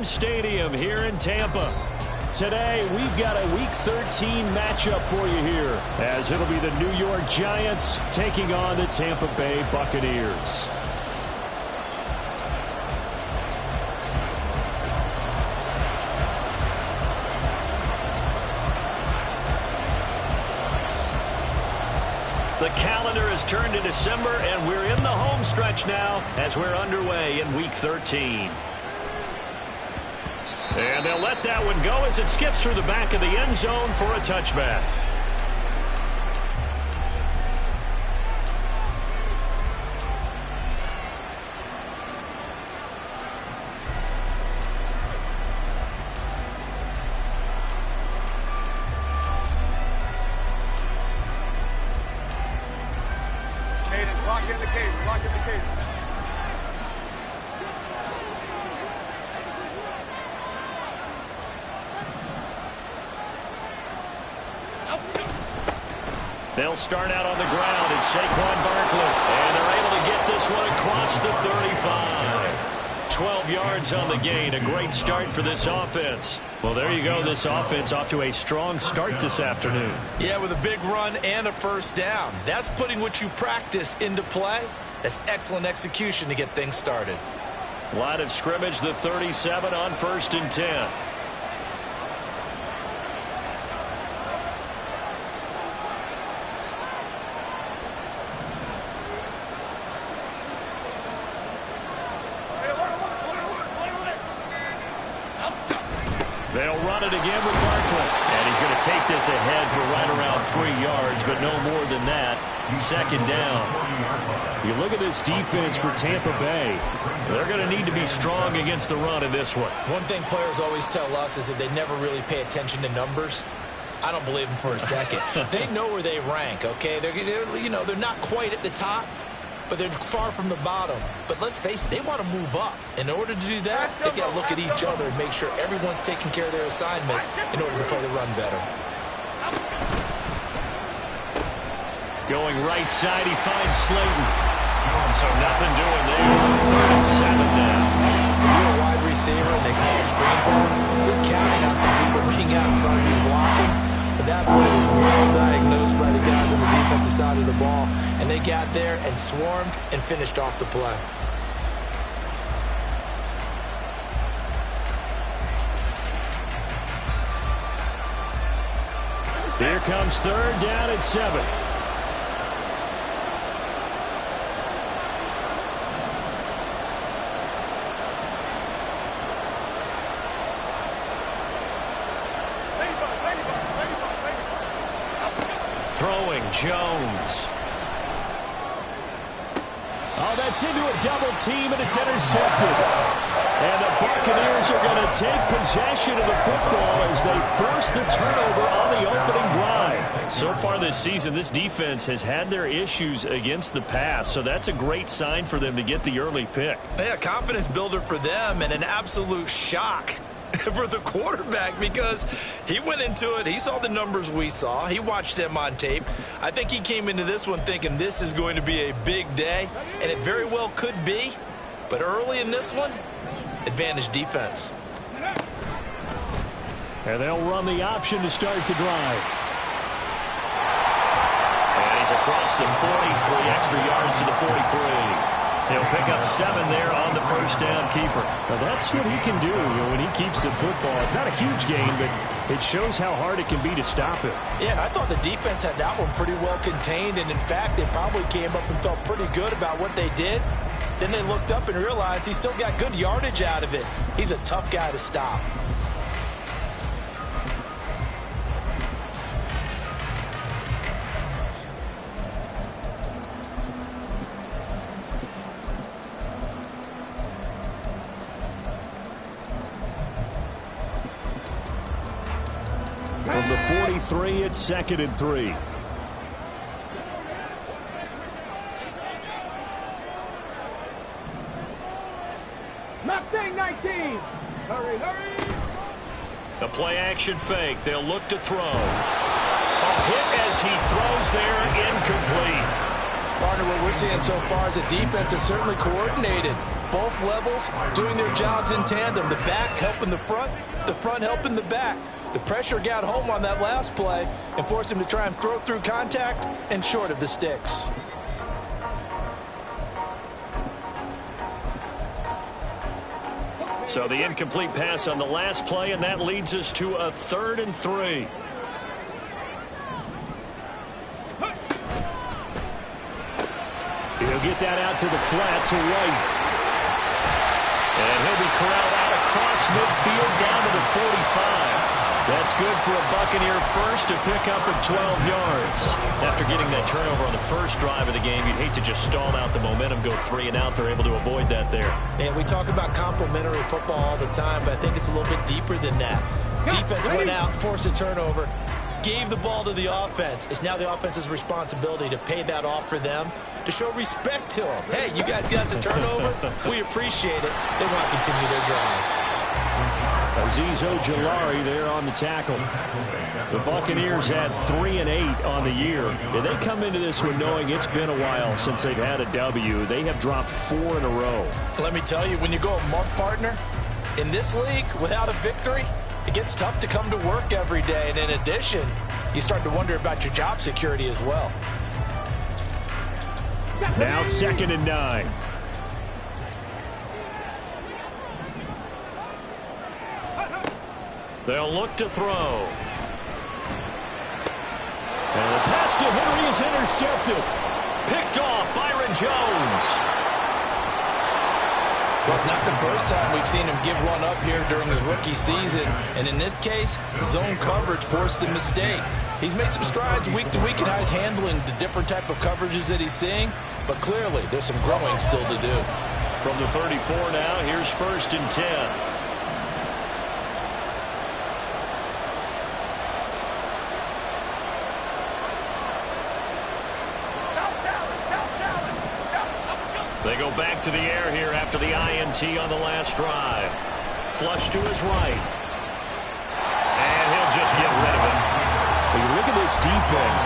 Stadium here in Tampa. Today, we've got a Week 13 matchup for you here, as it'll be the New York Giants taking on the Tampa Bay Buccaneers. The calendar has turned to December, and we're in the home stretch now as we're underway in Week 13. And they'll let that one go as it skips through the back of the end zone for a touchback. Lock in the cadence, lock in the cadence. They'll start out on the ground, and Saquon Barkley. And they're able to get this one across the 35. 12 yards on the gain. A great start for this offense. Well, there you go. This offense off to a strong start this afternoon. Yeah, with a big run and a first down. That's putting what you practice into play. That's excellent execution to get things started. Line of scrimmage, the 37 on 1st and 10. They'll run it again with Barkley. And he's going to take this ahead for right around 3 yards, but no more than that. 2nd down. You look at this defense for Tampa Bay. They're going to need to be strong against the run in this one. One thing players always tell us is that they never really pay attention to numbers. I don't believe them for a second. They know where they rank, okay? They're not quite at the top, but they're far from the bottom. But let's face it, they want to move up. In order to do that, they've got to look at each other and make sure everyone's taking care of their assignments in order to play the run better. Going right side, he finds Slayton. So nothing doing there. 3rd and 7 now. If you're a wide receiver and they call a screen pass, you're counting on some people being out in front of you blocking. But that play was well diagnosed by the guys on the defensive side of the ball. And they got there and swarmed and finished off the play. Here comes 3rd down and 7. Throwing Jones. Oh, that's into a double team, and it's intercepted. And the Buccaneers are going to take possession of the football as they force the turnover on the opening drive. So far this season, this defense has had their issues against the pass, so that's a great sign for them to get the early pick. Yeah, confidence builder for them and an absolute shock for the quarterback because he went into it. He saw the numbers we saw. He watched them on tape. I think he came into this one thinking this is going to be a big day, and it very well could be. But early in this one, advantage defense. And they'll run the option to start the drive. And he's across the 40, 3 extra yards to the 43. He'll pick up 7 there on the first down keeper. Well, that's what he can do, when he keeps the football. It's not a huge gain, but it shows how hard it can be to stop it. Yeah, and I thought the defense had that one pretty well contained, and in fact, they probably came up and felt pretty good about what they did. Then they looked up and realized he still got good yardage out of it. He's a tough guy to stop. From the 43, it's 2nd and 3. Mustang 19. Hurry, hurry. The play action fake. They'll look to throw. A hit as he throws there, incomplete. Partner, what we're seeing so far is the defense is certainly coordinated. Both levels doing their jobs in tandem. The back helping the front helping the back. The pressure got home on that last play and forced him to try and throw through contact and short of the sticks. So the incomplete pass on the last play, and that leads us to a 3rd and 3. He'll get that out to the flat to White. And he'll be corralled out across midfield down to the 45. That's good for a Buccaneer first to pick up at 12 yards. After getting that turnover on the first drive of the game, you'd hate to just stall out the momentum, go 3 and out. They're able to avoid that there. Man, we talk about complementary football all the time, but I think it's a little bit deeper than that. Defense went out, forced a turnover, gave the ball to the offense. It's now the offense's responsibility to pay that off for them, to show respect to them. Hey, you guys got a turnover. We appreciate it. They want to continue their drive. Azeez Ojulari there on the tackle. The Buccaneers had 3 and 8 on the year. And they come into this one knowing it's been a while since they've had a W. They have dropped 4 in a row. Let me tell you, when you go a month, partner, in this league without a victory, it gets tough to come to work every day. And in addition, you start to wonder about your job security as well. Now 2nd and 9. They'll look to throw. And the pass to Henry is intercepted. Picked off Byron Jones. Well, it's not the first time we've seen him give one up here during his rookie season. And in this case, zone coverage forced the mistake. He's made some strides week to week in how he's handling the different type of coverages that he's seeing. But clearly, there's some growing still to do. From the 34 now, here's 1st and 10. They go back to the air here after the INT on the last drive. Flush to his right. And he'll just get rid of it. When you look at this defense,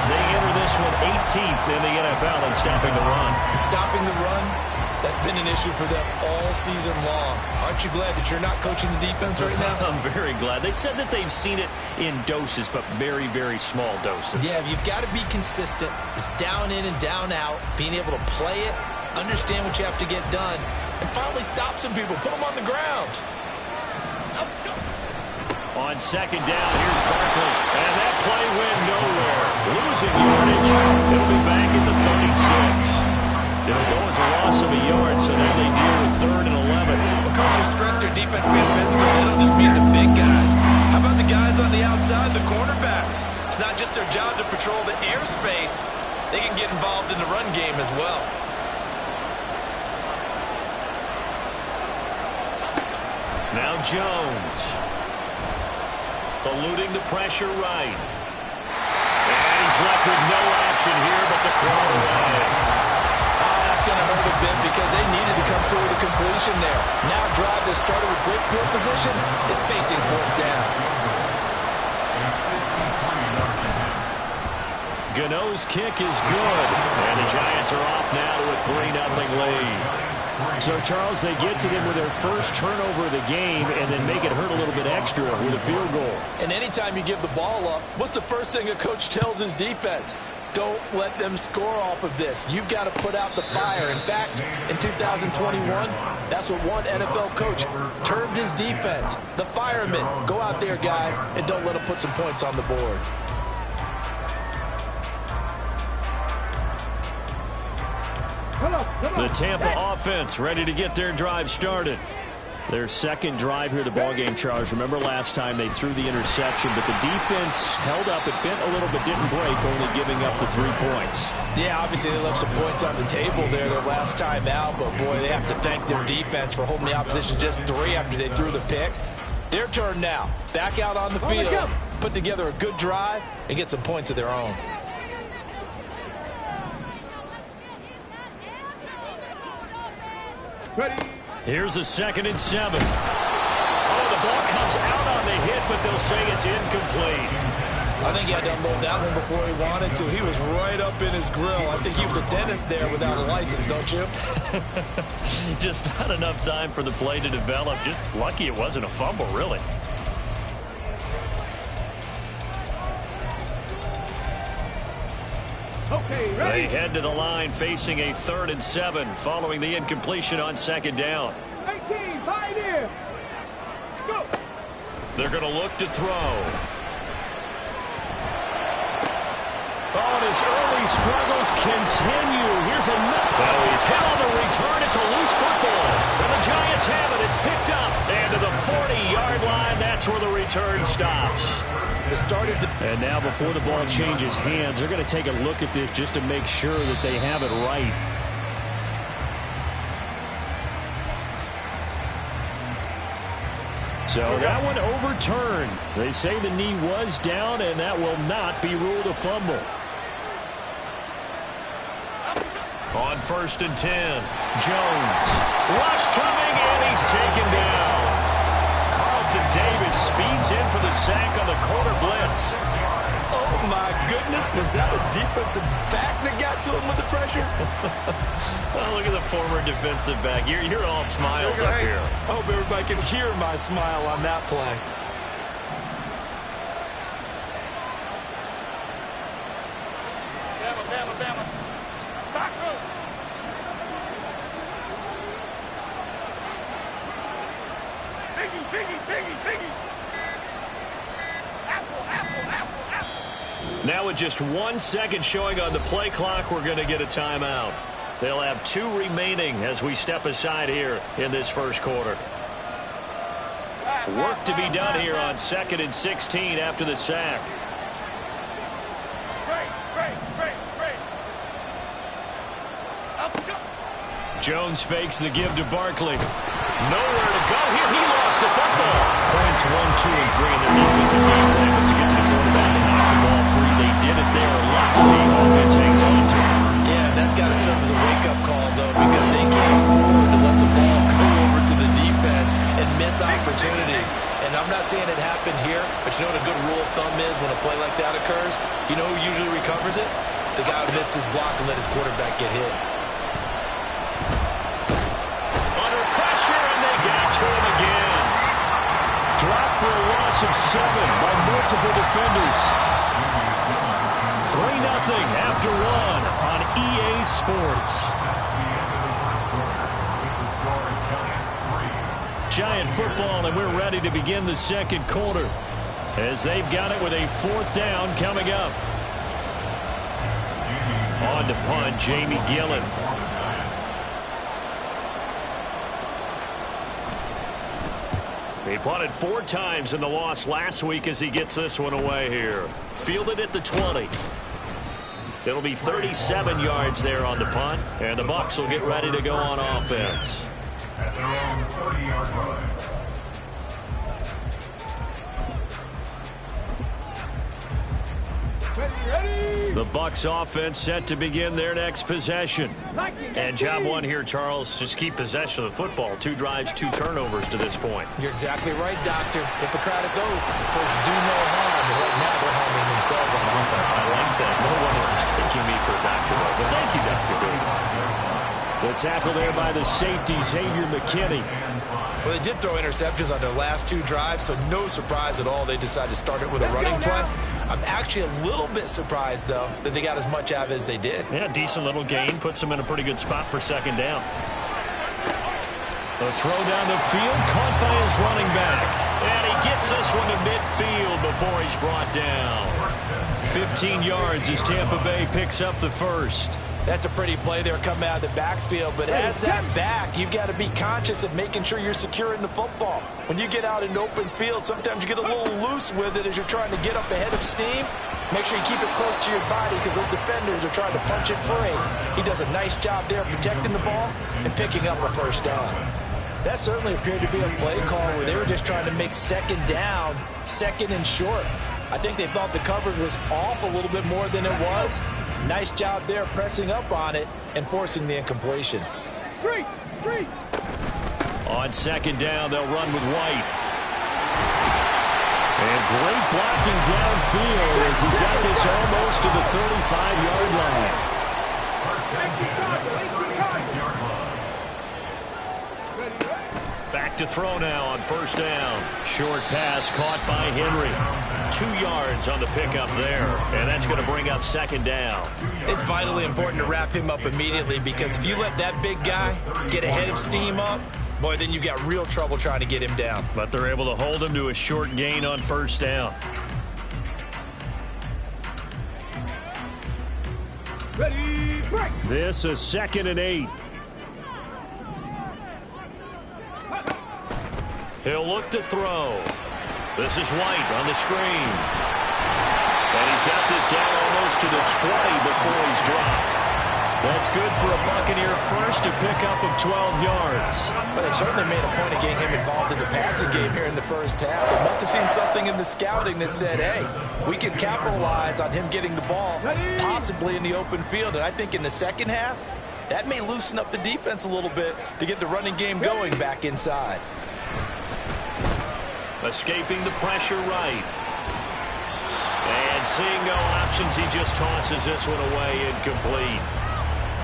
they enter this one 18th in the NFL in stopping the run. Stopping the run, that's been an issue for them all season long. Aren't you glad that you're not coaching the defense right now? I'm very glad. They said that they've seen it in doses, but very, very small doses. Yeah, you've got to be consistent. It's down in and down out, being able to play it, understand what you have to get done, and finally stop some people, put them on the ground. On 2nd down, here's Barkley, and that play went nowhere. Losing yardage. It'll be back at the 36. It'll go as a loss of a yard, so now they deal with 3rd and 11. Well, coaches stress their defense being physical. They don't just mean the big guys. How about the guys on the outside, the cornerbacks? It's not just their job to patrol the airspace. They can get involved in the run game as well. Now Jones. Eluding the pressure right. And he's left with no option here but to throw away. Oh, that's going to hurt a bit because they needed to come through with a completion there. Now a drive that started with great field position is facing 4th down. Gano's kick is good. And the Giants are off now to a 3-0 lead. So, Charles, they get to them with their first turnover of the game and then make it hurt a little bit extra with a field goal. And anytime you give the ball up, what's the first thing a coach tells his defense? Don't let them score off of this. You've got to put out the fire. In fact, in 2021, that's what one NFL coach termed his defense. The firemen. Go out there, guys, and don't let them put some points on the board. The Tampa offense ready to get their drive started. Their second drive here, the ballgame, Charles. Remember last time they threw the interception, but the defense held up. It bent a little, but didn't break, only giving up the 3 points. Yeah, obviously they left some points on the table there their last time out, but boy, they have to thank their defense for holding the opposition just 3 after they threw the pick. Their turn now. Back out on the field, put together a good drive, and get some points of their own. Ready. Here's a 2nd and 7. Oh, the ball comes out on the hit, but they'll say it's incomplete. I think he had to unload that one before he wanted to. He was right up in his grill. I think he was a dentist there without a license, don't you? Just not enough time for the play to develop. Just lucky it wasn't a fumble, really. Okay, ready? They head to the line facing a 3rd and 7 following the incompletion on 2nd down. 19, Pioneer. Go. They're going to look to throw. Oh, and his early struggles continue. Here's another. Well, he's hit on the return. It's a loose football. And the Giants have it. It's picked up. And to the 40-yard line, that's where the return stops. And now before the ball changes hands, they're going to take a look at this just to make sure that they have it right. So that one overturned. They say the knee was down, and that will not be ruled a fumble. On 1st and 10, Jones. Rush coming, and he's taken down. Davis speeds in for the sack on the corner blitz. Oh, my goodness. Was that a defensive back that got to him with the pressure? Well, look at the former defensive back. You're all smiles up here. I hope everybody can hear my smile on that play. Bama. Back row. Biggie. Apple. Now with just 1 second showing on the play clock, we're going to get a timeout. They'll have 2 remaining as we step aside here in this first quarter. Work to be done here on 2nd and 16 after the sack. Jones fakes the give to Barkley. Nowhere to go here. He lost the football. Points 1, 2, and 3 in their defensive game plan was to get to the quarterback and knock the ball free. They did it there. Luckily, offense hangs on to it. Yeah, that's got to serve as a wake-up call, though, because they can't afford to let the ball go over to the defense and miss opportunities. And I'm not saying it happened here, but you know what a good rule of thumb is when a play like that occurs? You know who usually recovers it? The guy who missed his block and let his quarterback get hit. To him again. Dropped for a loss of 7 by multiple defenders. 3-0 after 1 on EA Sports. Giant football, and we're ready to begin the second quarter as they've got it with a 4th down coming up. On to punt, Jamie Gillen. He punted 4 times in the loss last week as he gets this one away here. Fielded at the 20. It'll be 37 yards there on the punt, and the Bucs will get ready to go on offense. At their own 30-yard line. The Bucs offense set to begin their next possession. And job 1 here, Charles, just keep possession of the football. 2 drives, 2 turnovers to this point. You're exactly right, Doctor. Hippocratic oath. First, do no harm. And right now, they're harming themselves on offense. I like that. No one is mistaking me for a doctor. But thank you, Dr. Davis. The tackle there by the safety, Xavier McKinney. Well, they did throw interceptions on their last 2 drives, so no surprise at all they decided to start it with a running play. I'm actually a little bit surprised, though, that they got as much out of it as they did. Yeah, decent little gain. Puts them in a pretty good spot for 2nd down. The throw down the field, caught by his running back. And he gets this one to midfield before he's brought down. 15 yards as Tampa Bay picks up the first. That's a pretty play there coming out of the backfield, but as that back, you've got to be conscious of making sure you're securing the football. When you get out in open field, sometimes you get a little loose with it as you're trying to get up ahead of steam. Make sure you keep it close to your body because those defenders are trying to punch it free. He does a nice job there protecting the ball and picking up a 1st down. That certainly appeared to be a play call where they were just trying to make 2nd down, 2nd and short. I think they thought the coverage was off a little bit more than it was. Nice job there pressing up on it and forcing the incompletion. 3. On 2nd down, they'll run with White. And great blocking downfield as he's got this almost to the 35-yard line. Back to throw now on first down. Short pass caught by Henry. 2 yards on the pickup there, and that's going to bring up second down. It's vitally important to wrap him up immediately, because if you let that big guy get ahead of steam up, boy, then you've got real trouble trying to get him down. But they're able to hold him to a short gain on first down. Ready, break. This is 2nd and 8. He'll look to throw. This is White on the screen. And he's got this down almost to the 20 before he's dropped. That's good for a Buccaneer first, to pick up of 12 yards. But they certainly made a point of getting him involved in the passing game here in the first half. They must have seen something in the scouting that said, hey, we can capitalize on him getting the ball, possibly in the open field. And I think in the second half, that may loosen up the defense a little bit to get the running game going back inside. Escaping the pressure right. And seeing no options, he just tosses this one away, incomplete.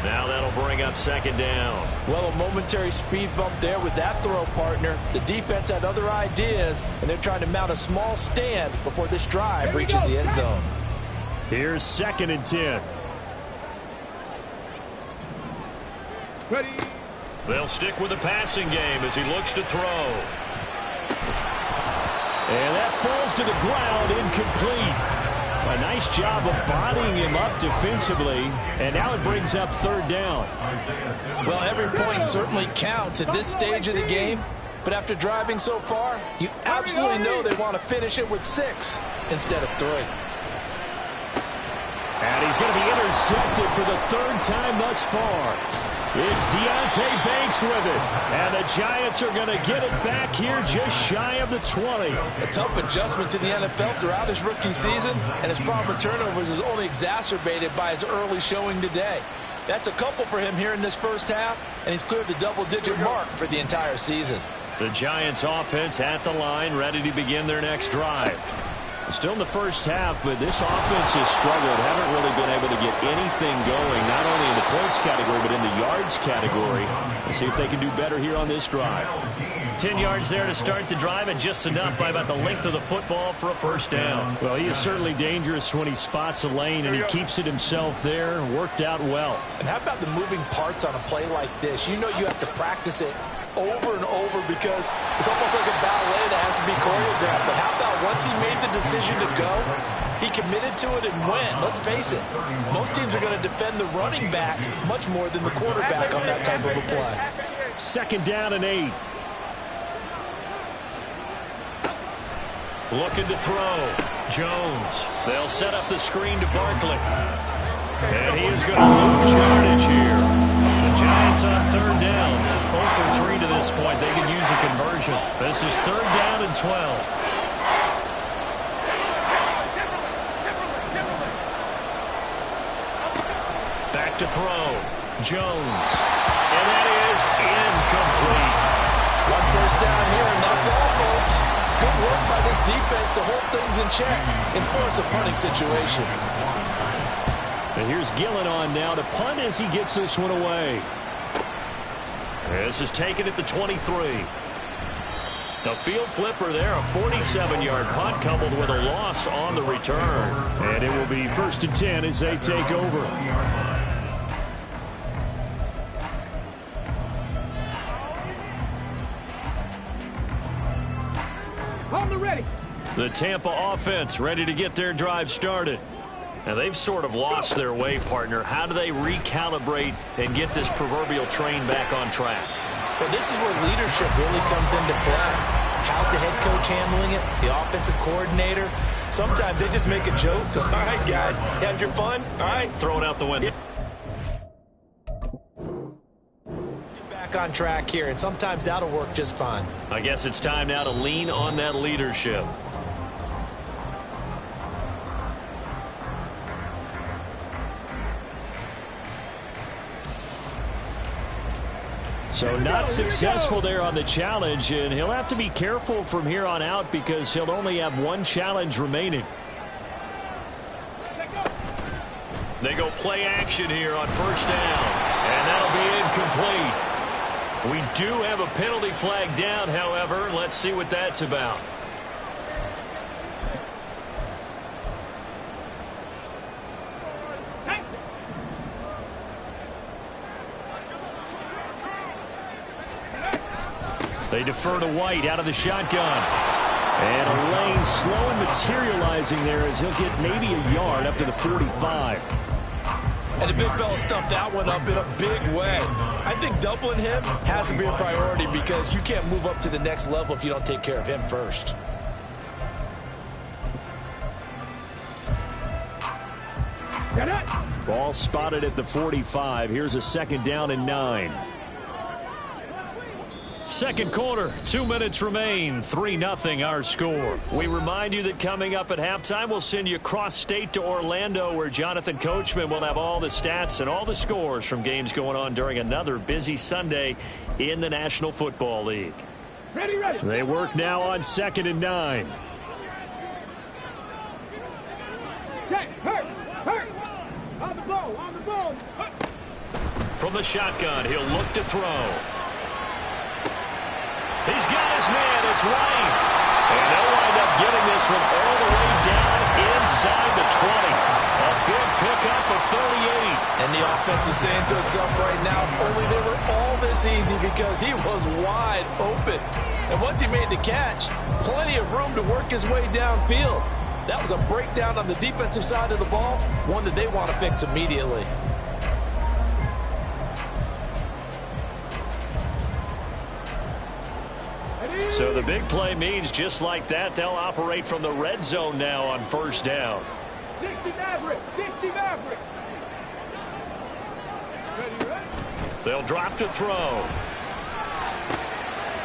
Now that'll bring up second down. Well, a momentary speed bump there with that throw, partner. The defense had other ideas, and they're trying to mount a small stand before this drive reaches the end zone. Here's 2nd and 10. Ready. They'll stick with the passing game as he looks to throw. And that falls to the ground, incomplete. A nice job of bodying him up defensively, and now it brings up 3rd down. Well, every point certainly counts at this stage of the game, but after driving so far, you absolutely know they want to finish it with 6 instead of 3. And he's going to be intercepted for the 3rd time thus far. It's Deontay Banks with it, and the Giants are going to get it back here just shy of the 20. A tough adjustment to the NFL throughout his rookie season, and his problem with turnovers is only exacerbated by his early showing today. That's a couple for him here in this first half, and he's cleared the double-digit mark for the entire season. The Giants offense at the line, ready to begin their next drive. Still in the first half, but this offense has struggled. Haven't really been able to get anything going, not only in the points category, but in the yards category. Let's see if they can do better here on this drive. 10 yards there to start the drive, and just enough by about the length of the football for a first down. Well, he is certainly dangerous when he spots a lane, and he keeps it himself there. Worked out well. And how about the moving parts on a play like this? You know you have to practice it over and over, because it's almost like a ballet that has to be choreographed. But how about once he made the decision to go, he committed to it and went. Let's face it, most teams are going to defend the running back much more than the quarterback on that type of a play. 2nd down and 8. Looking to throw. Jones. They'll set up the screen to Barkley. And he is going to lose yardage here. The Giants on 3rd down. 0 for 3 to this point. They can use a conversion. This is 3rd down and 12. Back to throw. Jones. And that is incomplete. 1 first down here, and that's all, folks. Good work by this defense to hold things in check and force a punting situation. And here's Gillen on now to punt as he gets this one away. This is taken at the 23. A field flipper there, a 47-yard punt coupled with a loss on the return. And it will be 1st and 10 as they take over. On the ready. The Tampa offense ready to get their drive started. Now, they've sort of lost their way, partner. How do they recalibrate and get this proverbial train back on track? Well, this is where leadership really comes into play. How's the head coach handling it? The offensive coordinator? Sometimes they just make a joke. All right, guys, had your fun? All right. Throw it out the window. Let's get back on track here, and sometimes that'll work just fine. I guess it's time now to lean on that leadership. So not successful there on the challenge, and he'll have to be careful from here on out because he'll only have one challenge remaining. They go play action here on first down, and that'll be incomplete. We do have a penalty flag down, however. Let's see what that's about. They defer to White out of the shotgun. And a lane slowly materializing there as he'll get maybe a yard up to the 45. And the big fella stuffed that one up in a big way. I think doubling him has to be a priority because you can't move up to the next level if you don't take care of him first. Ball spotted at the 45. Here's a second down and 9. Second quarter, 2 minutes remain, 3-0 our score. We remind you that coming up at halftime, we'll send you cross-state to Orlando where Jonathan Coachman will have all the stats and all the scores from games going on during another busy Sunday in the National Football League. Ready, ready. They work now on 2nd and 9. Okay, hurt. On the ball. From the shotgun, he'll look to throw. He's got his man. It's White. And they'll wind up getting this one all the way down inside the 20. A big pickup of 38. And the offense is saying to itself right now, only they were all this easy because he was wide open. And once he made the catch, plenty of room to work his way downfield. That was a breakdown on the defensive side of the ball, one that they want to fix immediately. So the big play means just like that, they'll operate from the red zone now on first down. 60 Maverick. Ready. They'll drop to throw.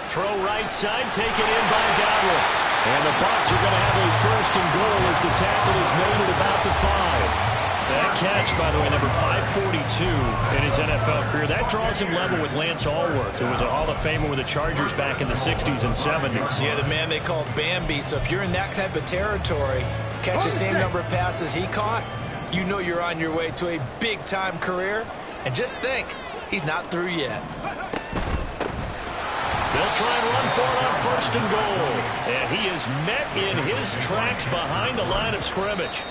Throw right side, taken in by Godwin. And the Bucs are going to have a first and goal as the tackle is made at about the 5. That catch, by the way, number 542 in his NFL career. That draws him level with Lance Allworth, who was a Hall of Famer with the Chargers back in the 60s and 70s. Yeah, the man they called Bambi. So if you're in that type of territory, catch the same number of passes he caught, you know you're on your way to a big-time career. And just think, he's not through yet. They'll try and run for it on first and goal. And he is met in his tracks behind the line of scrimmage.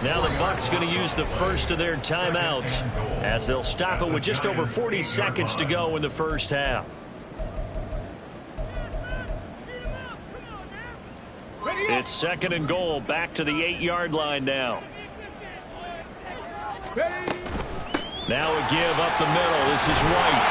Now the Bucs going to use the first of their timeouts as they'll stop it with just over 40 seconds to go in the first half. It's 2nd and goal, back to the 8-yard line now. Now a give up the middle. This is White.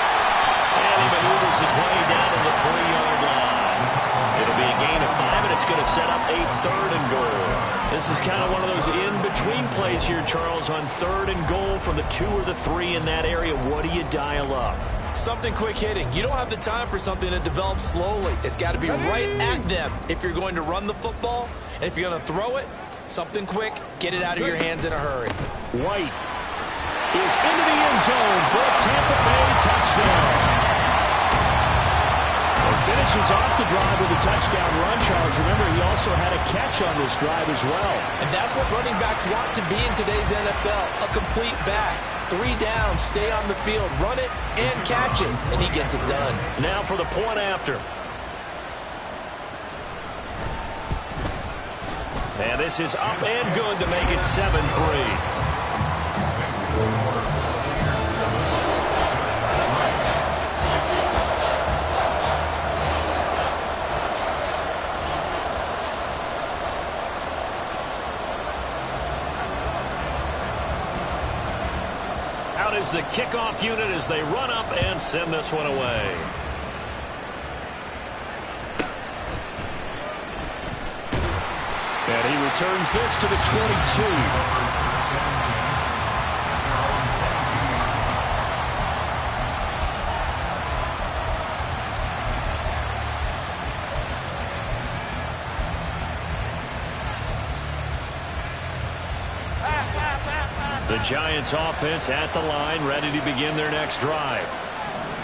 And he maneuvers his way down to the 3-yard line. It'll be a gain of 5, and it's going to set up a 3rd and goal. This is kind of one of those in-between plays here, Charles, on 3rd and goal from the 2 or the 3 in that area. What do you dial up? Something quick hitting. You don't have the time for something that develops slowly. It's got to be right at them if you're going to run the football. And if you're going to throw it, something quick, get it out of your hands in a hurry. White is into the end zone for a Tampa Bay touchdown. Finishes off the drive with a touchdown run, Charles. Remember, he also had a catch on this drive as well. And that's what running backs want to be in today's NFL. A complete back. 3 down, stay on the field, run it and catch it, and he gets it done. Now for the point after. And this is up and good to make it 7-3. Is the kickoff unit as they run up and send this one away. And he returns this to the 22. The Giants offense at the line, ready to begin their next drive.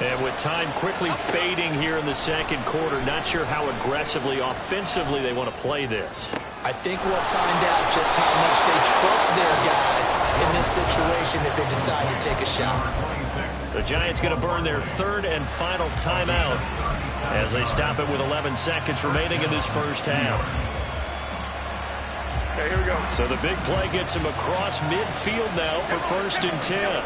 And with time quickly fading here in the second quarter, not sure how aggressively, offensively they want to play this. I think we'll find out just how much they trust their guys in this situation if they decide to take a shot. The Giants going to burn their third and final timeout as they stop it with 11 seconds remaining in this first half. Okay, here we go. So the big play gets him across midfield now for 1st and 10.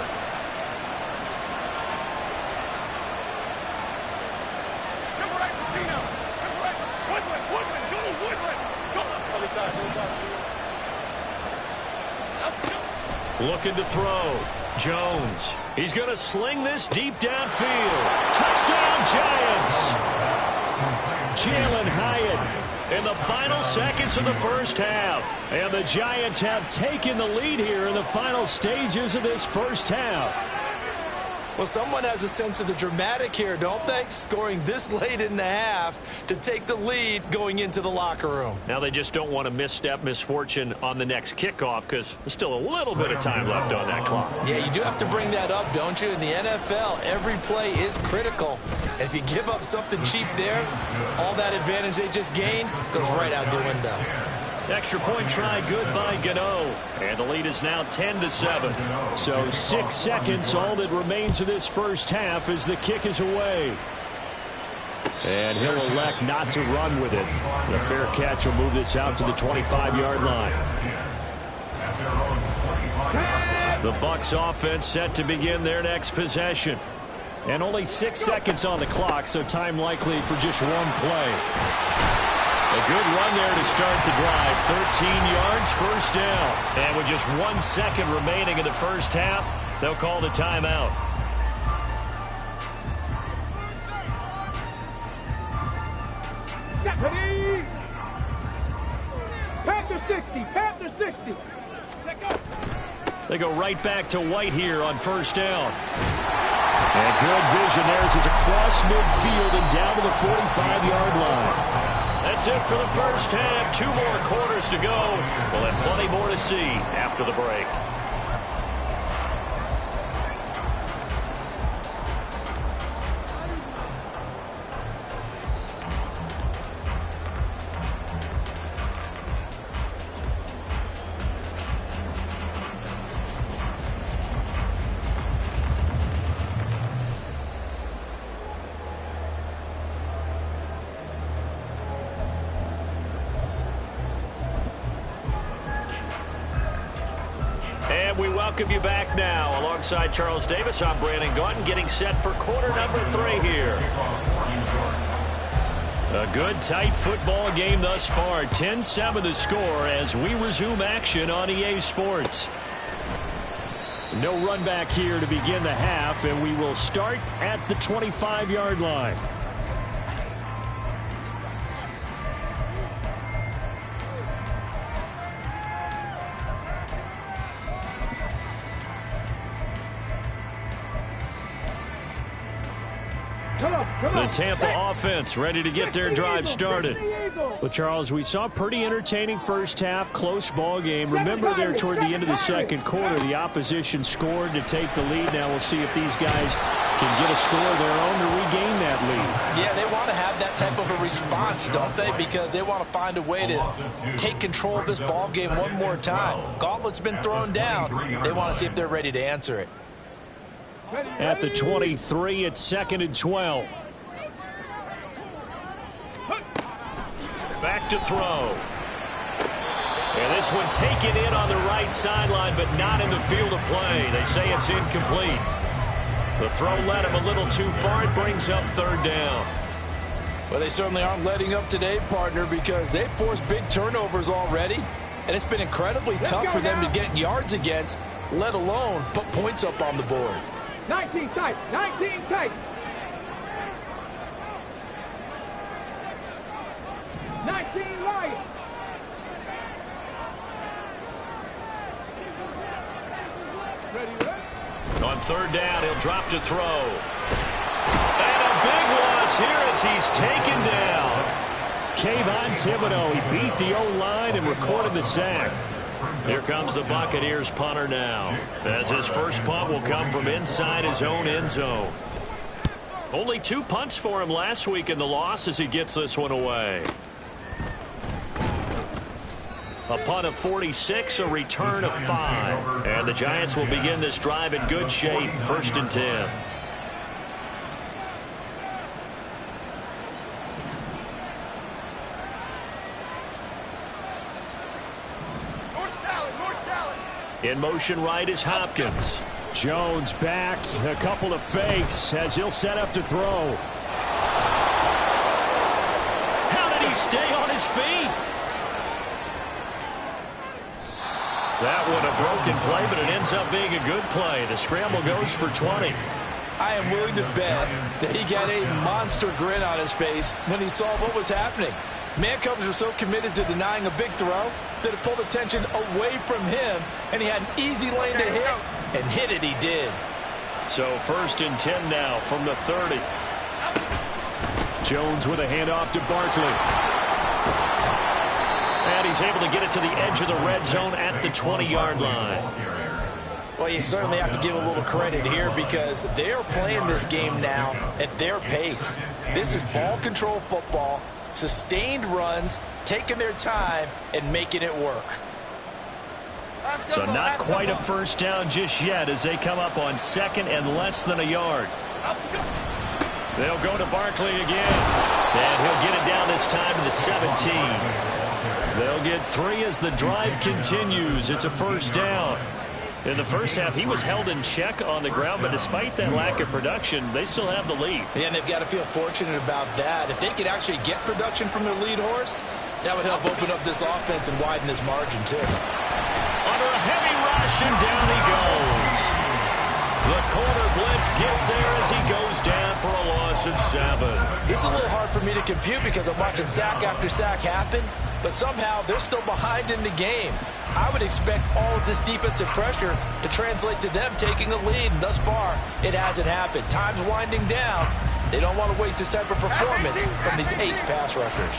Looking to throw. Jones. He's going to sling this deep downfield. Touchdown, Giants! Jalen Hyatt in the final seconds of the first half. And the Giants have taken the lead here in the final stages of this first half. Well, someone has a sense of the dramatic here, don't they? Scoring this late in the half to take the lead going into the locker room. Now they just don't want to misstep misfortune on the next kickoff because there's still a little bit of time left on that clock. Yeah, you do have to bring that up, don't you? In the NFL, every play is critical. And if you give up something cheap there, all that advantage they just gained goes right out the window. Extra point try good by Gano. And the lead is now 10-7. So 6 seconds, all that remains of this first half as the kick is away. And he'll elect not to run with it. The fair catch will move this out to the 25-yard line. The Bucs offense set to begin their next possession. And only 6 seconds on the clock, so time likely for just one play. A good run there to start the drive. 13 yards, first down. And with just 1 second remaining in the first half, they'll call the timeout. Deputy! Panther 60! Panther 60! They go right back to White here on first down. And good vision there as he's across midfield and down to the 45-yard line. That's it for the first half. 2 more quarters to go. We'll have plenty more to see after the break. We welcome you back now. Alongside Charles Davis, I'm Brandon Gaunton, getting set for quarter number 3 here. A good, tight football game thus far. 10-7 the score as we resume action on EA Sports. No run back here to begin the half, and we will start at the 25-yard line. The Tampa offense ready to get their drive started. Well, Charles, we saw a pretty entertaining first half, close ball game. Remember there toward the end of the second quarter, the opposition scored to take the lead. Now we'll see if these guys can get a score of their own to regain that lead. Yeah, they want to have that type of a response, don't they? Because they want to find a way to take control of this ball game one more time. Gauntlet's been thrown down. They want to see if they're ready to answer it. At the 23, it's 2nd and 12. Back to throw. And this one taken in on the right sideline, but not in the field of play. They say it's incomplete. The throw led him a little too far. It brings up 3rd down. Well, they certainly aren't letting up today, partner, because they've forced big turnovers already. And it's been incredibly tough for them to get yards against, let alone put points up on the board. 19 tight, 19 tight. 19 right. On 3rd down, he'll drop to throw. And a big loss here as he's taken down. Kayvon Thibodeau, he beat the O-line and recorded the sack. Here comes the Buccaneers punter now, as his first punt will come from inside his own end zone. Only 2 punts for him last week in the loss as he gets this one away. A punt of 46, a return of 5. And the Giants will begin this drive in good shape, 1st and 10. In motion right is Hopkins. Jones back, a couple of fakes as he'll set up to throw. How did he stay on his feet? That one a broken play, but it ends up being a good play. The scramble goes for 20. I am willing to bet that he got a monster grin on his face when he saw what was happening. Man Cubs were so committed to denying a big throw that it pulled attention away from him, and he had an easy lane to hit, and hit it he did. So 1st and 10 now from the 30. Jones with a handoff to Barkley. And he's able to get it to the edge of the red zone at the 20-yard line. Well, you certainly have to give a little credit here because they are playing this game now at their pace. This is ball control football, sustained runs, taking their time, and making it work. So not quite a first down just yet as they come up on 2nd and less than a yard. They'll go to Barkley again. And he'll get it down this time to the 17. They'll get 3 as the drive continues. It's a first down. In the first half, he was held in check on the ground, but despite that lack of production, they still have the lead. Yeah, and they've got to feel fortunate about that. If they could actually get production from their lead horse, that would help open up this offense and widen this margin, too. Under a heavy rush, and down he goes. The corner blitz gets there as he goes down for a loss of 7. It's a little hard for me to compute because I'm watching sack after sack happen, but somehow they're still behind in the game. I would expect all of this defensive pressure to translate to them taking a lead, and thus far, it hasn't happened. Time's winding down. They don't want to waste this type of performance from these ace pass rushers.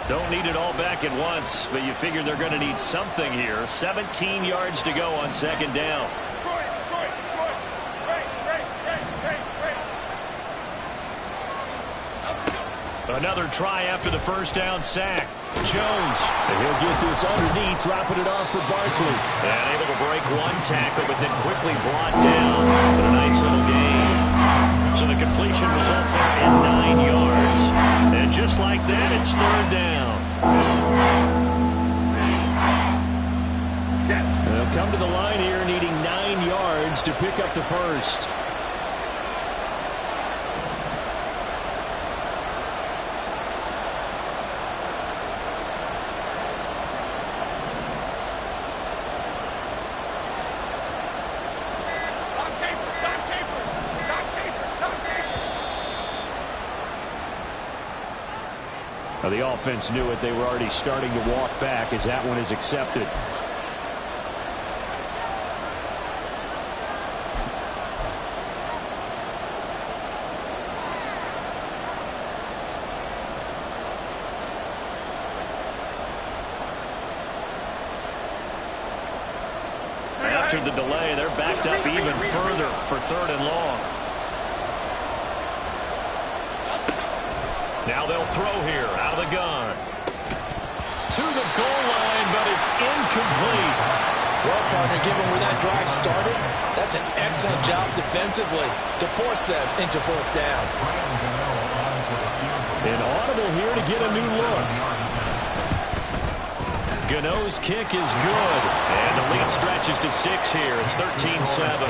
Don't need it all back at once, but you figure they're going to need something here. 17 yards to go on 2nd down. Another try after the first down sack. Jones. And he'll get this underneath, dropping it off for Barkley. And able to break 1 tackle, but then quickly brought down. But a nice little gain. So the completion results there in 9 yards. And just like that, it's 3rd down. They'll come to the line here needing 9 yards to pick up the first. Now the offense knew it. They were already starting to walk back as that one is accepted. After the delay, they're backed up even further for 3rd and long. Now they'll throw here out of the gun. To the goal line, but it's incomplete. Well, partner, given where that drive started, that's an excellent job defensively to force them into 4th down. An audible here to get a new look. Gano's kick is good. And the lead stretches to 6 here. It's 13-7.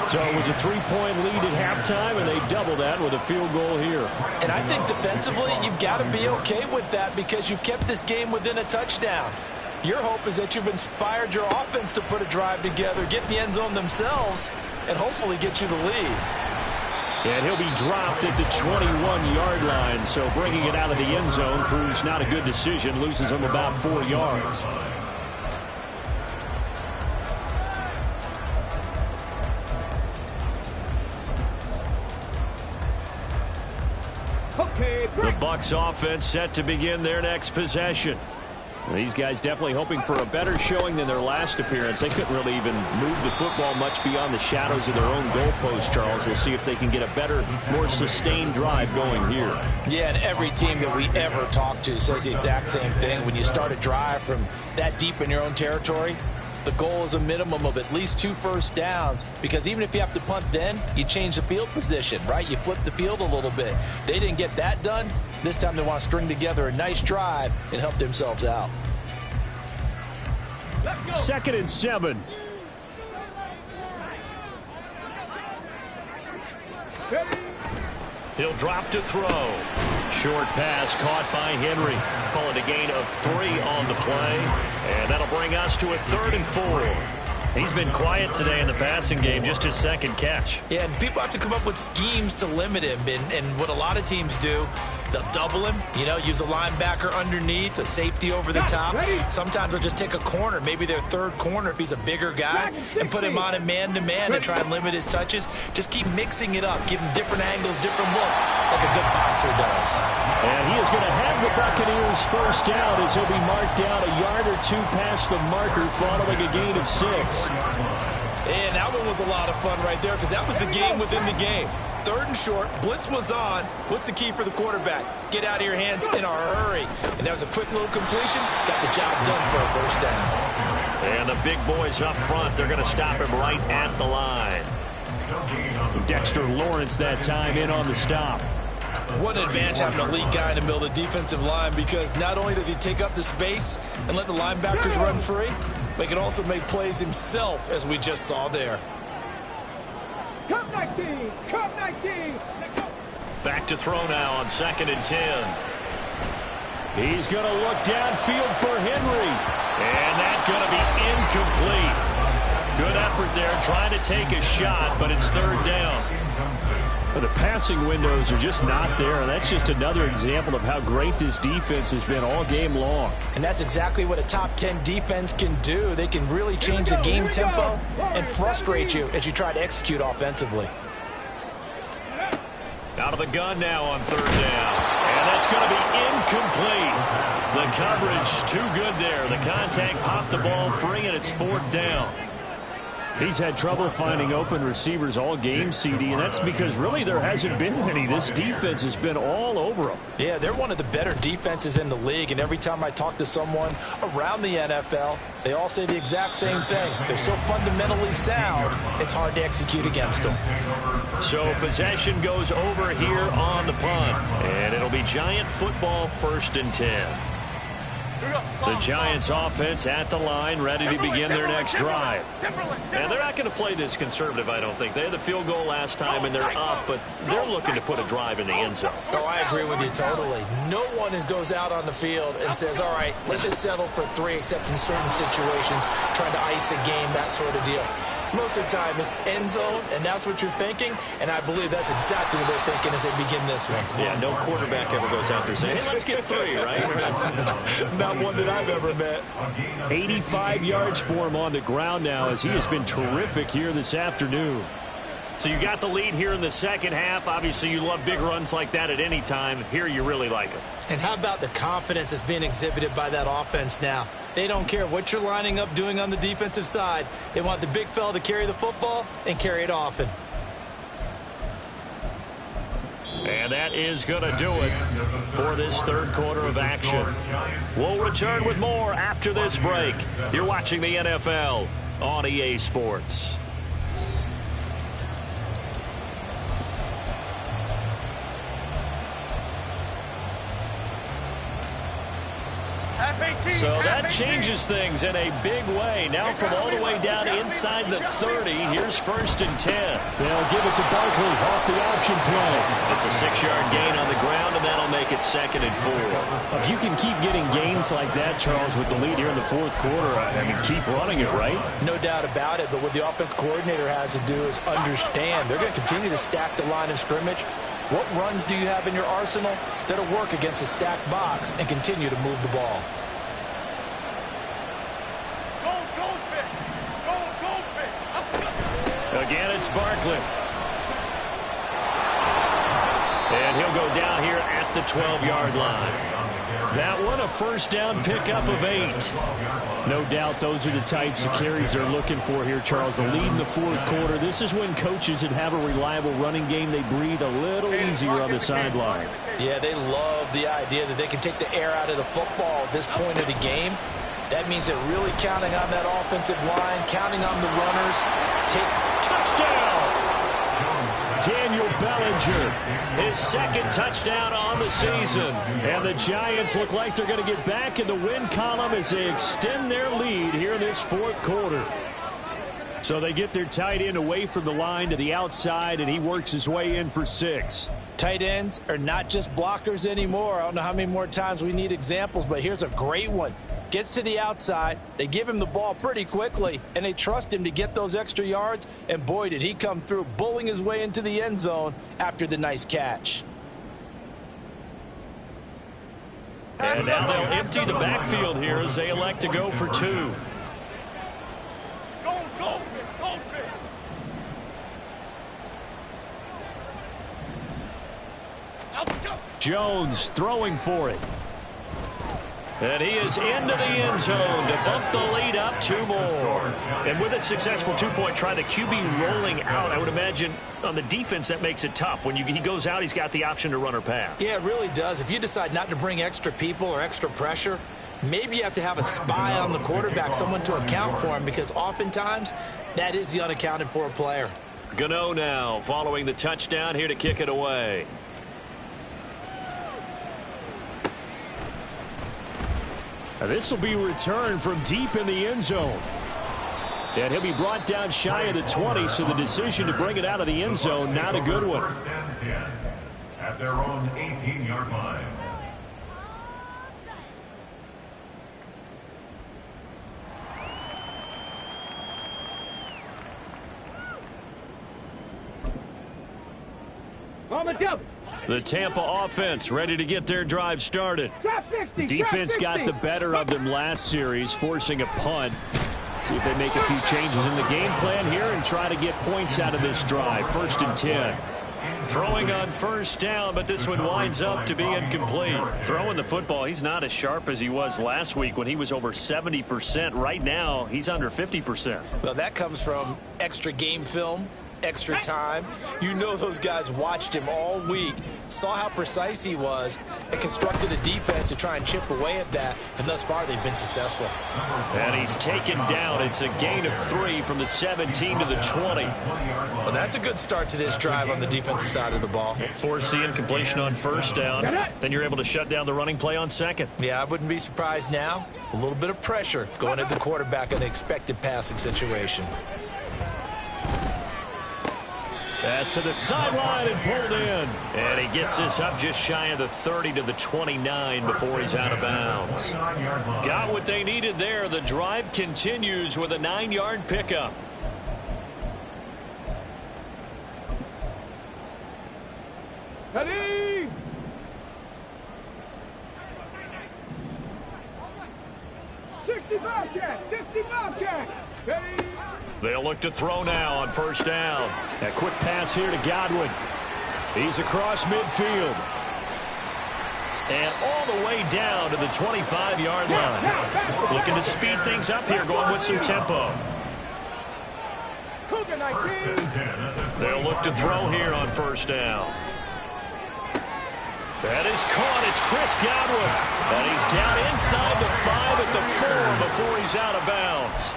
So it was a 3-point lead at halftime, and they double that with a field goal here. And I think defensively, you've got to be okay with that because you've kept this game within a touchdown. Your hope is that you've inspired your offense to put a drive together, get in the end zone themselves, and hopefully get you the lead. And he'll be dropped at the 21-yard line, so bringing it out of the end zone proves not a good decision, loses him about 4 yards. The Bucs offense set to begin their next possession. These guys definitely hoping for a better showing than their last appearance. They couldn't really even move the football much beyond the shadows of their own goalpost, Charles. We'll see if they can get a better, more sustained drive going here. Yeah, and every team that we ever talk to says the exact same thing. When you start a drive from that deep in your own territory, the goal is a minimum of at least 2 first downs, because even if you have to punt then, you change the field position, right? You flip the field a little bit. They didn't get that done. This time they want to string together a nice drive and help themselves out. 2nd and 7. He'll drop to throw. Short pass caught by Henry. Call it a gain of 3 on the play. And that'll bring us to a 3rd and 4. He's been quiet today in the passing game, just his 2nd catch. Yeah, and people have to come up with schemes to limit him. And what a lot of teams do, they'll double him, use a linebacker underneath, a safety over the top. Sometimes they'll just take a corner, maybe their 3rd corner if he's a bigger guy, and put him on a man-to-man and try and limit his touches. Just keep mixing it up, give him different angles, different looks, like a good boxer does. And he is going to have the Buccaneers first down as he'll be marked down a yard or 2 past the marker following a gain of 6. And that one was a lot of fun right there, because that was the game within the game. 3rd and short, blitz was on. What's the key for the quarterback? Get out of your hands in a hurry. And that was a quick little completion. Got the job done for a first down. And the big boys up front, they're going to stop him right at the line. Dexter Lawrence that time in on the stop. What an advantage having a elite guy in the middle of the defensive line, because not only does he take up the space and let the linebackers run free, but he can also make plays himself, as we just saw there. Come 19! Come 19! Back to throw now on 2nd and 10. He's going to look downfield for Henry. And that's going to be incomplete. Good effort there, trying to take a shot, but it's 3rd down. Well, the passing windows are just not there, and that's just another example of how great this defense has been all game long. And that's exactly what a top 10 defense can do. They can really change the game tempo and frustrate you as you try to execute offensively. Out of the gun now on 3rd down. And that's going to be incomplete. The coverage too good there. The contact popped the ball free, and it's 4th down. He's had trouble finding open receivers all game, CD, and that's because really there hasn't been many. This defense has been all over them. Yeah, they're one of the better defenses in the league, and every time I talk to someone around the NFL, they all say the exact same thing. They're so fundamentally sound, it's hard to execute against them. So possession goes over here on the punt, and it'll be Giant football 1st and 10. The Giants offense at the line, ready to begin their next drive. And they're not going to play this conservative, I don't think. They had the field goal last time, and they're up, but they're looking to put a drive in the end zone. Oh, I agree with you totally. No one goes out on the field and says, all right, let's just settle for 3, except in certain situations, trying to ice a game, that sort of deal. Most of the time, it's end zone, and that's what you're thinking, and I believe that's exactly what they're thinking as they begin this one. Yeah, no quarterback ever goes out there saying, hey, let's get 3, right? Not one that I've ever met. 85 yards for him on the ground now, as he has been terrific here this afternoon. So you got the lead here in the 2nd half. Obviously, you love big runs like that at any time. Here, you really like them. And how about the confidence that's being exhibited by that offense now? They don't care what you're lining up doing on the defensive side. They want the big fella to carry the football and carry it often. And that is going to do it for this 3rd quarter of action. We'll return with more after this break. You're watching the NFL on EA Sports. So that changes things in a big way. Now from all the way down inside the 30, here's 1st and 10. They'll give it to Barkley off the option play. It's a 6-yard gain on the ground, and that'll make it 2nd and 4. If you can keep getting gains like that, Charles, with the lead here in the 4th quarter, I mean, keep running it, right? No doubt about it, but what the offense coordinator has to do is understand they're going to continue to stack the line of scrimmage. What runs do you have in your arsenal that'll work against a stacked box and continue to move the ball? Again, it's Barkley. And he'll go down here at the 12-yard line. That one a first down pickup of 8. No doubt those are the types of carries they're looking for here, Charles. The lead in the fourth quarter. This is when coaches that have a reliable running game, they breathe a little easier on the sideline. Yeah, they love the idea that they can take the air out of the football at this point of the game. That means they're really counting on that offensive line, counting on the runners. Touchdown! Daniel Bellinger, his second touchdown on the season. And the Giants look like they're going to get back in the win column as they extend their lead here in this fourth quarter. So they get their tight end away from the line to the outside, and he works his way in for 6. Tight ends are not just blockers anymore. I don't know how many more times we need examples, but here's a great one. Gets to the outside, they give him the ball pretty quickly, and they trust him to get those extra yards, and boy, did he come through, bulling his way into the end zone after the nice catch. And now they'll empty the backfield here as they elect to go for 2. Jones throwing for it. And he is into the end zone to bump the lead up 2 more. And with a successful 2-point try, the QB rolling out, I would imagine on the defense that makes it tough. When he goes out, he's got the option to run or pass. Yeah, it really does. If you decide not to bring extra people or extra pressure, maybe you have to have a spy on the quarterback, someone to account for him, because oftentimes that is the unaccounted for player. Gano now following the touchdown here to kick it away. This will be returned from deep in the end zone. And he'll be brought down shy of the 20, so the decision to bring it out of the end zone, not a good one. First and 10 at their own 18-yard line. On the double. The Tampa offense ready to get their drive started. Defense got the better of them last series, forcing a punt. See if they make a few changes in the game plan here and try to get points out of this drive. First and 10. Throwing on first down, but this one winds up to be incomplete. Throwing the football, he's not as sharp as he was last week when he was over 70%. Right now, he's under 50%. Well, that comes from extra game film, extra time. You know those guys watched him all week, saw how precise he was, and constructed a defense to try and chip away at that, and thus far they've been successful. And he's taken down. It's a gain of 3 from the 17 to the 20. Well, that's a good start to this drive on the defensive side of the ball. Force the incompletion on first down. Then you're able to shut down the running play on second. Yeah, I wouldn't be surprised now. A little bit of pressure going at the quarterback in an expected passing situation. Pass to the sideline and pulled in. And he gets this up just shy of the 30 to the 29 before he's out of bounds. Got what they needed there. The drive continues with a 9-yard pickup. Ready? Ready? They'll look to throw now on first down. A quick pass here to Godwin. He's across midfield. And all the way down to the 25-yard line. Looking to speed things up here, going with some tempo. They'll look to throw here on first down. That is caught. It's Chris Godwin. And he's down inside the 5 at the 4 before he's out of bounds.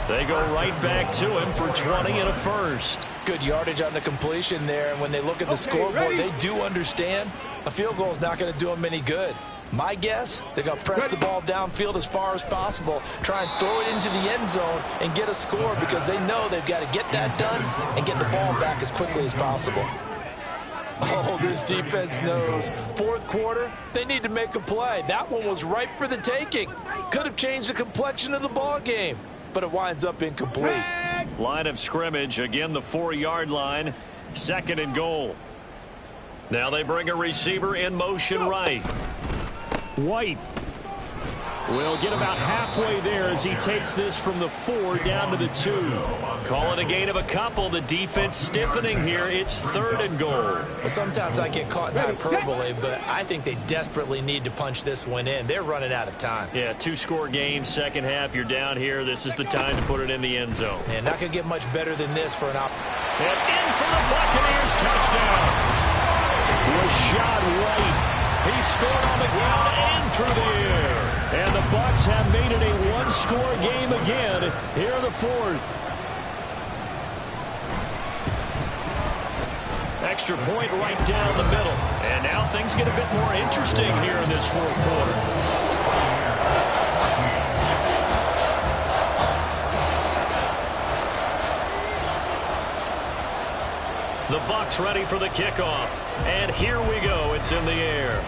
They go right back to him for 20 and a first. Good yardage on the completion there. And when they look at the scoreboard, they do understand a field goal is not going to do them any good. My guess, they're going to press the ball downfield as far as possible, try and throw it into the end zone and get a score because they know they've got to get that done and get the ball back as quickly as possible. Oh, this defense knows. Fourth quarter, they need to make a play. That one was ripe for the taking. Could have changed the complexion of the ball game, but it winds up incomplete. Line of scrimmage, again the 4-yard line, second and goal. Now they bring a receiver in motion right. White We'll get about halfway there as he takes this from the 4 down to the 2. Call it a gain of a couple. The defense stiffening here. It's 3rd and goal. Well, sometimes I get caught in hyperbole, but I think they desperately need to punch this one in. They're running out of time. Yeah, 2-score game, second half. You're down here. This is the time to put it in the end zone. And not going to get much better than this for an And in for the Buccaneers, touchdown. Was shot right. He scored on the ground and through the air. And the Bucs have made it a one-score game again here in the 4th. Extra point right down the middle. And now things get a bit more interesting here in this 4th quarter. The Bucs ready for the kickoff. And here we go. It's in the air.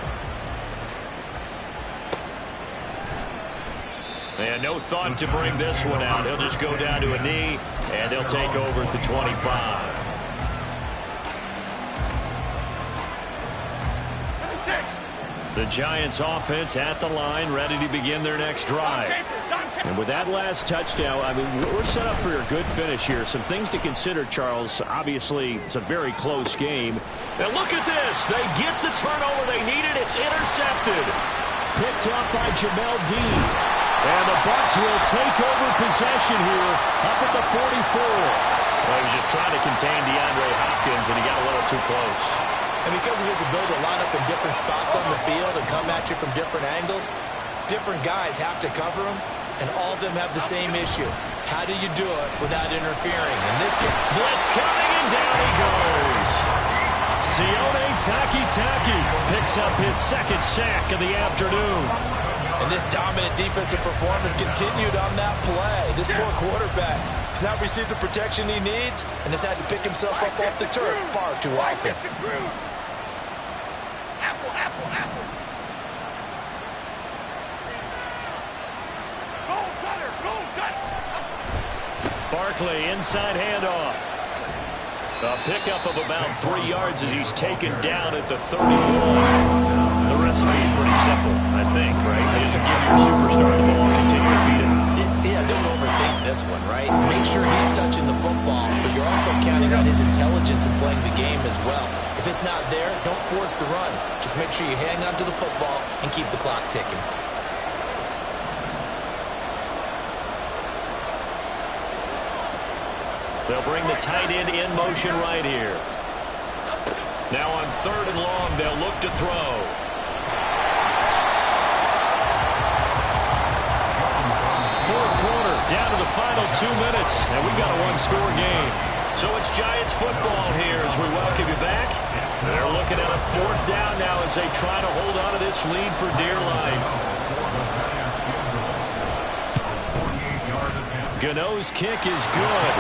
And no thought to bring this one out. He'll just go down to a knee, and they'll take over at the 25. The Giants offense at the line, ready to begin their next drive. And with that last touchdown, I mean, we're set up for a good finish here. Some things to consider, Charles. Obviously, it's a very close game. And look at this. They get the turnover they needed. It's intercepted. Picked up by Jamel Dean. And the Bucs will take over possession here up at the 44. Well, he was just trying to contain DeAndre Hopkins, and he got a little too close. And because of his ability to line up in different spots on the field and come at you from different angles, different guys have to cover him, and all of them have the same issue. How do you do it without interfering? In this case, blitz coming, and down he goes. Sione Takitaki picks up his 2nd sack of the afternoon. And this dominant defensive performance continued on that play. This poor quarterback has not received the protection he needs and has had to pick himself up off the turf far too often. Barkley, inside handoff. A pickup of about 3 yards as he's taken down at the 31. The recipe's pretty simple, I think, right? Just give your superstar the ball and continue to feed him. Yeah, don't overthink this one, right? Make sure he's touching the football, but you're also counting on his intelligence in playing the game as well. If it's not there, don't force the run. Just make sure you hang on to the football and keep the clock ticking. They'll bring the tight end in motion right here. Now on 3rd and long, they'll look to throw. Fourth quarter, down to the final 2 minutes, and we've got a one-score game. So it's Giants football here as we welcome you back. They're looking at a 4th down now as they try to hold on to this lead for dear life. Gano's kick is good.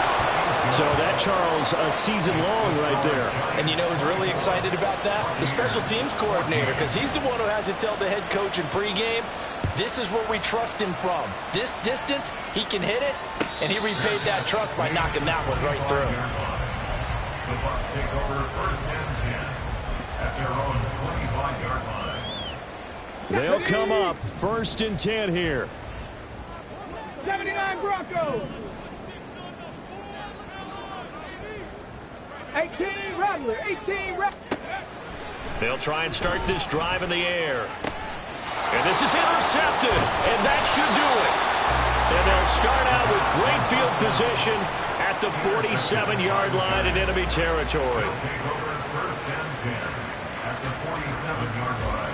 So that, Charles, a season long right there. And you know who's really excited about that? The special teams coordinator, because he's the one who has to tell the head coach in pregame, this is where we trust him from. This distance, he can hit it, and he repaid that trust by knocking that one right through. The Bucs take over 1st and 10 at their own 25-yard line. They'll come up 1st and 10 here. 79 Broncos. 18 Rattler. 18 Rattler. They'll try and start this drive in the air. And this is intercepted, and that should do it. And they'll start out with great field position at the 47-yard line in enemy territory. Take over 1st and 10 at the 47-yard line.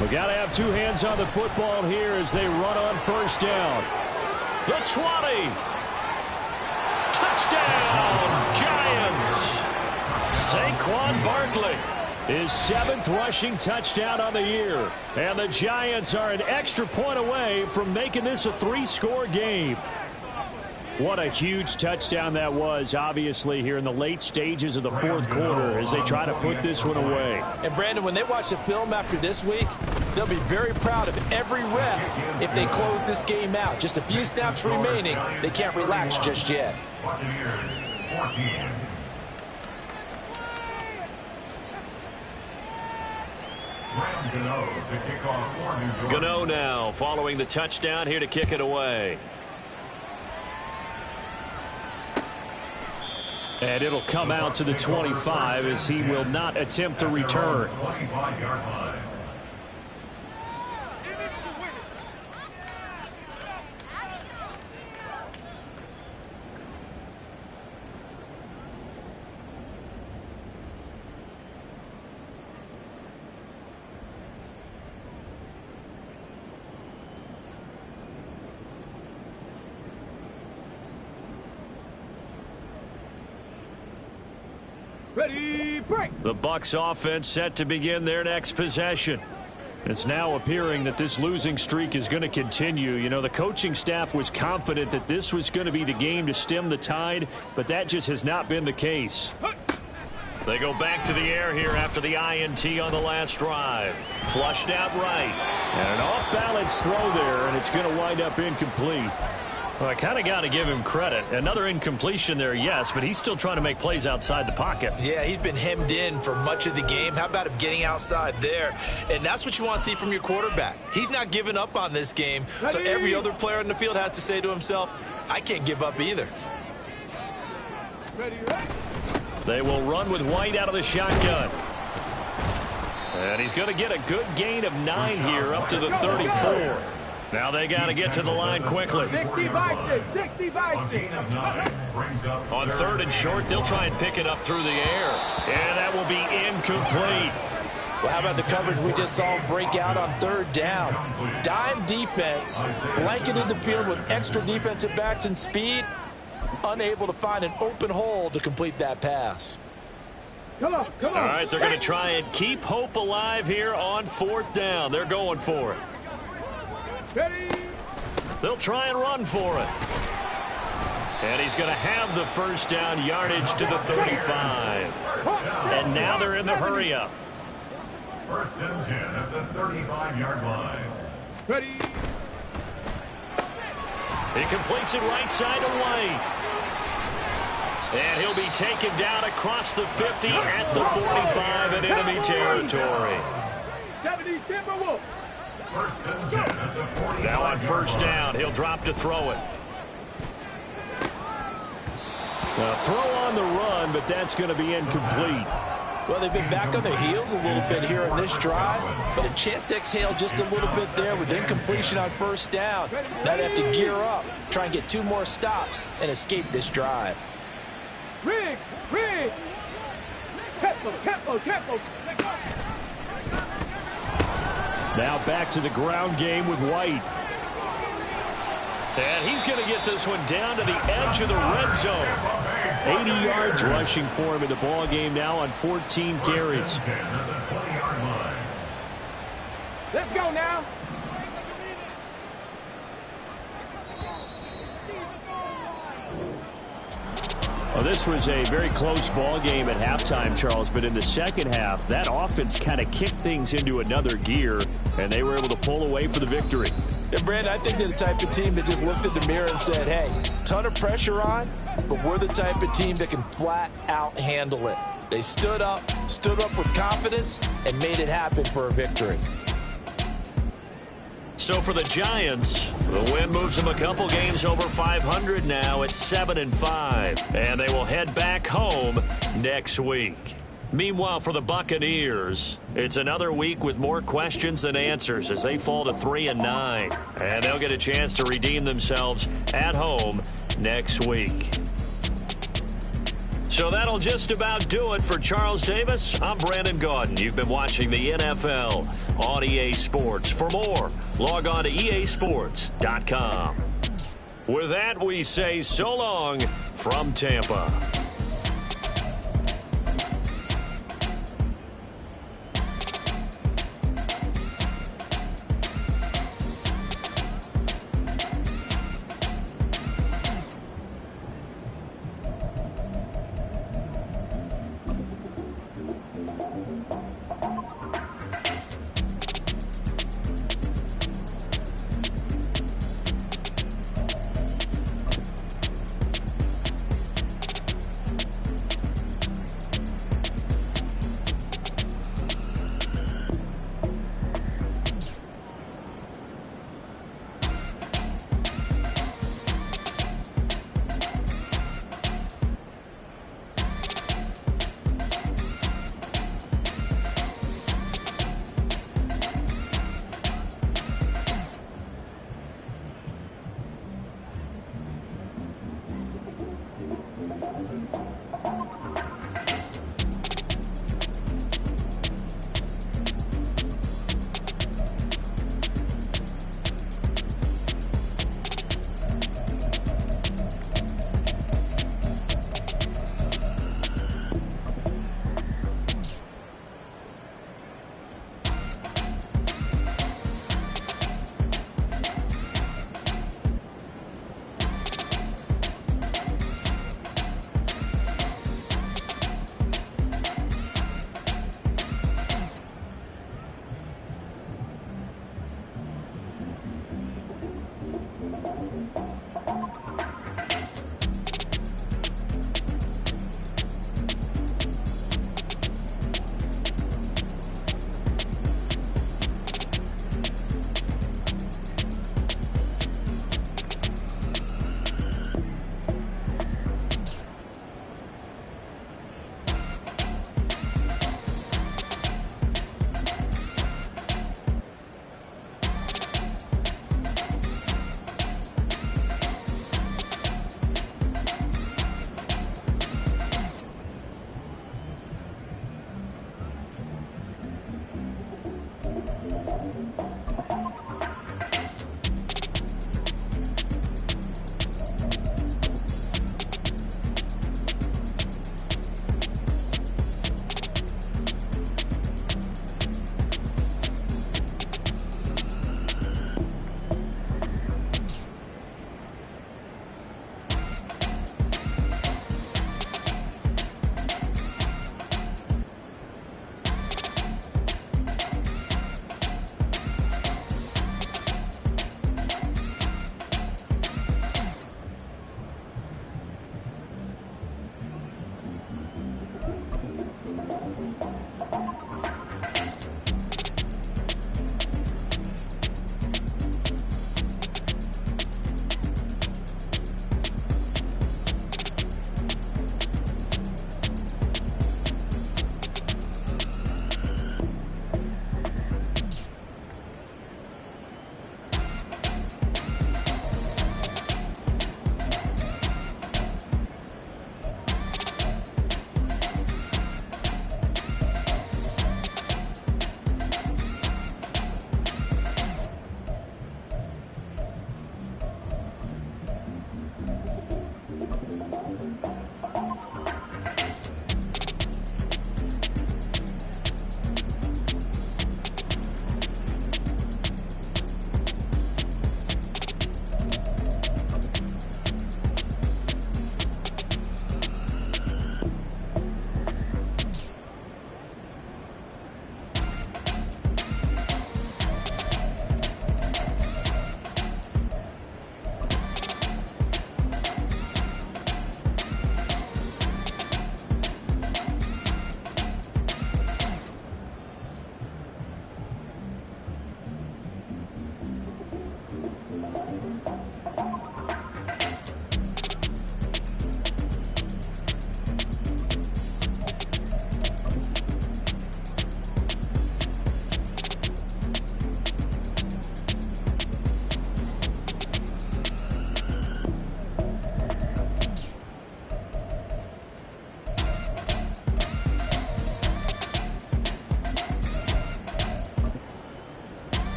We got to have 2 hands on the football here as they run on 1st down. The 20. Touchdown, Giants. Saquon Barkley, his 7th rushing touchdown on the year. And the Giants are an extra point away from making this a 3-score game. What a huge touchdown that was, obviously, here in the late stages of the fourth quarter as they try to put this one away. And, Brandon, when they watch the film after this week, they'll be very proud of every rep if they close this game out. Just a few snaps remaining. They can't relax just yet. Buccaneers 14. Gano to kick off for New York. Gano now following the touchdown here to kick it away. And it'll come out to the 25 as he will not attempt to return. 25-yard line. Ready, break. The Bucs offense set to begin their next possession. It's now appearing that this losing streak is going to continue. You know, the coaching staff was confident that this was going to be the game to stem the tide, but that just has not been the case. They go back to the air here after the INT on the last drive. Flushed out right. And an off-balance throw there, and it's going to wind up incomplete. Well, I kind of got to give him credit. Another incompletion there, yes, but he's still trying to make plays outside the pocket. Yeah, he's been hemmed in for much of the game. How about him getting outside there? And that's what you want to see from your quarterback. He's not giving up on this game, so every other player in the field has to say to himself, I can't give up either. Ready, ready. They will run with White out of the shotgun. And he's going to get a good gain of 9 here up to the 34. Now they got to get to the line quickly. 60 by 6, 60 by 6. Gain of 9 brings up On third and short, they'll try and pick it up through the air. And that will be incomplete. Well, how about the coverage we just saw him break out on third down? Dime defense, blanketed the field with extra defensive backs and speed, unable to find an open hole to complete that pass. Come on, come on. All right, they're going to try and keep hope alive here on fourth down. They're going for it. Ready. They'll try and run for it. And he's going to have the first down yardage to the 35. And now they're in the hurry-up. First and 10 at the 35-yard line. Ready. He completes it right side to White. And he'll be taken down across the 50 at the 45 in enemy territory. 70 Timberwolves. First and 10 at the 45-yard Now on first down, he'll drop to throw it. A throw on the run, but that's going to be incomplete. Well, they've been back on their heels a little bit here in this drive, but a chance to exhale just a little bit there with incompletion on first down. Now they have to gear up, try and get 2 more stops, and escape this drive. Riggs, Riggs. Tempo. Now back to the ground game with White. And he's going to get this one down to the edge of the red zone. 80 yards rushing for him in the ball game now on 14 carries. First and 10 at the 20-yard line. Let's go now. Well, this was a very close ball game at halftime, Charles, but in the second half, that offense kind of kicked things into another gear, and they were able to pull away for the victory. And, Brandon, I think they're the type of team that just looked in the mirror and said, hey, ton of pressure on, but we're the type of team that can flat out handle it. They stood up with confidence, and made it happen for a victory. So for the Giants, the win moves them a couple games over 500 now at 7-5. And they will head back home next week. Meanwhile, for the Buccaneers, it's another week with more questions than answers as they fall to 3-9. And they'll get a chance to redeem themselves at home next week. So that'll just about do it for Charles Davis. I'm Brandon Gaudin. You've been watching the NFL on EA Sports. For more, log on to easports.com. With that, we say so long from Tampa.